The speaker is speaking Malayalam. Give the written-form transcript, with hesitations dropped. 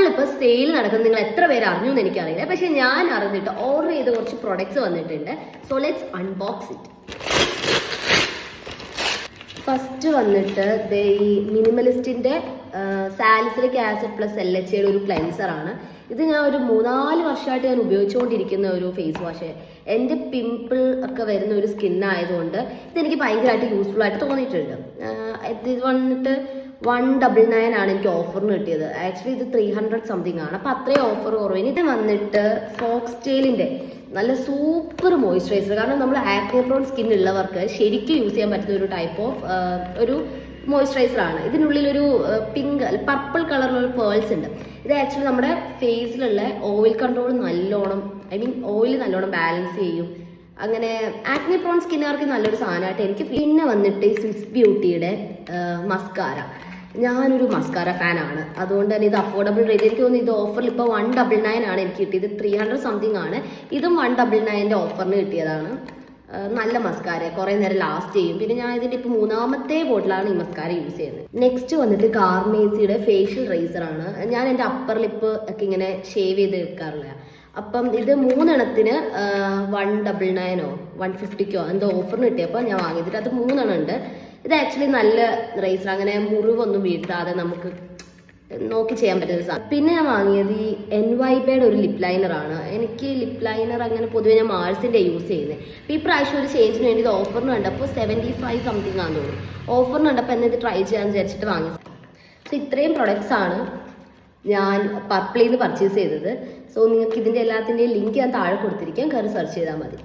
ആമസോണിൽ സെയിൽ നടക്കുന്നത് നിങ്ങൾ എത്ര പേര് അറിഞ്ഞു എന്ന് എനിക്കറിയില്ല. പക്ഷെ ഞാൻ അറിഞ്ഞിട്ട് ഓർഡർ ചെയ്ത് കുറച്ച് പ്രൊഡക്ട്സ് വന്നിട്ടുണ്ട്. So let's unbox it. First വന്നിട്ട് ഈ മിനിമലിസ്റ്റിന്റെ സാലിസിലിക് ആസിഡ് പ്ലസ് LHA ഒരു ക്ലെൻസർ ആണ്. ഇത് ഞാൻ ഒരു 3-4 വർഷമായിട്ട് ഞാൻ ഉപയോഗിച്ചുകൊണ്ടിരിക്കുന്ന ഒരു ഫേസ് വാഷ്. എൻ്റെ പിമ്പിൾ ഒക്കെ വരുന്ന ഒരു സ്കിൻ ആയതുകൊണ്ട് ഇതെനിക്ക് ഭയങ്കരമായിട്ട് യൂസ്ഫുൾ ആയിട്ട് തോന്നിയിട്ടുണ്ട്. ഇത് വന്നിട്ട് 199 ആണ് എനിക്ക് ഓഫറിന് കിട്ടിയത്. ആക്ച്വലി ഇത് 300 സംതിങ് ആണ്. അപ്പം അത്രയും ഓഫർ കുറവിന്. ഇത് വന്നിട്ട് ഫോക്സ് ടെയിലിൻ്റെ നല്ല സൂപ്പർ മോയ്സ്ചറൈസർ. കാരണം നമ്മൾ ആക്നെ പ്രോൺ സ്കിൻ ഉള്ളവർക്ക് ശരിക്കും യൂസ് ചെയ്യാൻ പറ്റുന്ന ഒരു ടൈപ്പ് ഓഫ് ഒരു മോയ്സ്ചറൈസർ ആണ്. ഇതിനുള്ളിൽ ഒരു പിങ്ക് പർപ്പിൾ കളറിലുള്ള പേൾസ് ഉണ്ട്. ഇത് ആക്ച്വലി നമ്മുടെ ഫേസിലുള്ള ഓയിൽ കൺട്രോൾ നല്ലോണം ഓയിൽ നല്ലോണം ബാലൻസ് ചെയ്യും. അങ്ങനെ ആക്നെ പ്രോൺ സ്കിന്നുകാർക്ക് നല്ലൊരു സാധനമായിട്ട് എനിക്ക്. പിന്നെ വന്നിട്ട് സ്വിസ് ബ്യൂട്ടിയുടെ മസ്കാര. ഞാനൊരു മസ്കാര ഫാനാണ്, അതുകൊണ്ട് തന്നെ ഇത് അഫോർഡബിൾ റേറ്റ്. എനിക്ക് തോന്നുന്നു ഇത് ഓഫറിൽ ഇപ്പോൾ 199 ആണ് എനിക്ക് കിട്ടിയത്. 300 സംതിങ് ആണ്. ഇതും 199 ഓഫറിന് കിട്ടിയതാണ്. നല്ല മസ്കാര, കുറേ നേരം ലാസ്റ്റ് ചെയ്യും. പിന്നെ ഞാൻ ഇതിൻ്റെ ഇപ്പോൾ 3ാമത്തെ ബോട്ടിലാണ് ഈ മസ്കാര യൂസ് ചെയ്യുന്നത്. നെക്സ്റ്റ് വന്നിട്ട് കാർമേസിയുടെ ഫേഷ്യൽ റേസർ ആണ്. ഞാൻ എൻ്റെ അപ്പർ ലിപ്പ് ഒക്കെ ഇങ്ങനെ ഷേവ് ചെയ്ത് എടുക്കാറില്ല. അപ്പം ഇത് 3 എണ്ണത്തിന് 199 150 എന്തോ ഓഫറിന് കിട്ടിയപ്പോൾ ഞാൻ വാങ്ങിയിട്ട് അത് 3 എണ്ണം ഉണ്ട്. ഇത് ആക്ച്വലി നല്ല റേസർ, അങ്ങനെ മുറിവൊന്നും വീഴ്ത്താതെ നമുക്ക് നോക്കി ചെയ്യാൻ പറ്റുന്ന സാധനം. പിന്നെ ഞാൻ വാങ്ങിയത് ഈ NYBയുടെ ഒരു ലിപ് ലൈനർ ആണ്. എനിക്ക് ലിപ് ലൈനർ അങ്ങനെ പൊതുവെ ഞാൻ മാൾസിൻ്റെ യൂസ് ചെയ്യുന്നത്. അപ്പോൾ ഈ പ്രാവശ്യം ഒരു ചേഞ്ചിന് വേണ്ടി ഇത് ഓഫറിന് കണ്ടപ്പോൾ 75 സംതിങ് ആണെന്ന് തോന്നുന്നു. ഓഫറിന് കണ്ടപ്പോൾ എന്നെ ഇത് ട്രൈ ചെയ്യാൻ വിചാരിച്ചിട്ട് വാങ്ങി. സോ ഇത്രയും പ്രൊഡക്ട്സ് ആണ് ഞാൻ പർപ്പിളിൽ നിന്ന് പർച്ചേസ് ചെയ്തത്. സോ നിങ്ങൾക്ക് ഇതിൻ്റെ എല്ലാത്തിൻ്റെയും ലിങ്ക് ഞാൻ താഴെ കൊടുത്തിരിക്കാം, കയറി സെർച്ച് ചെയ്താൽ മതി.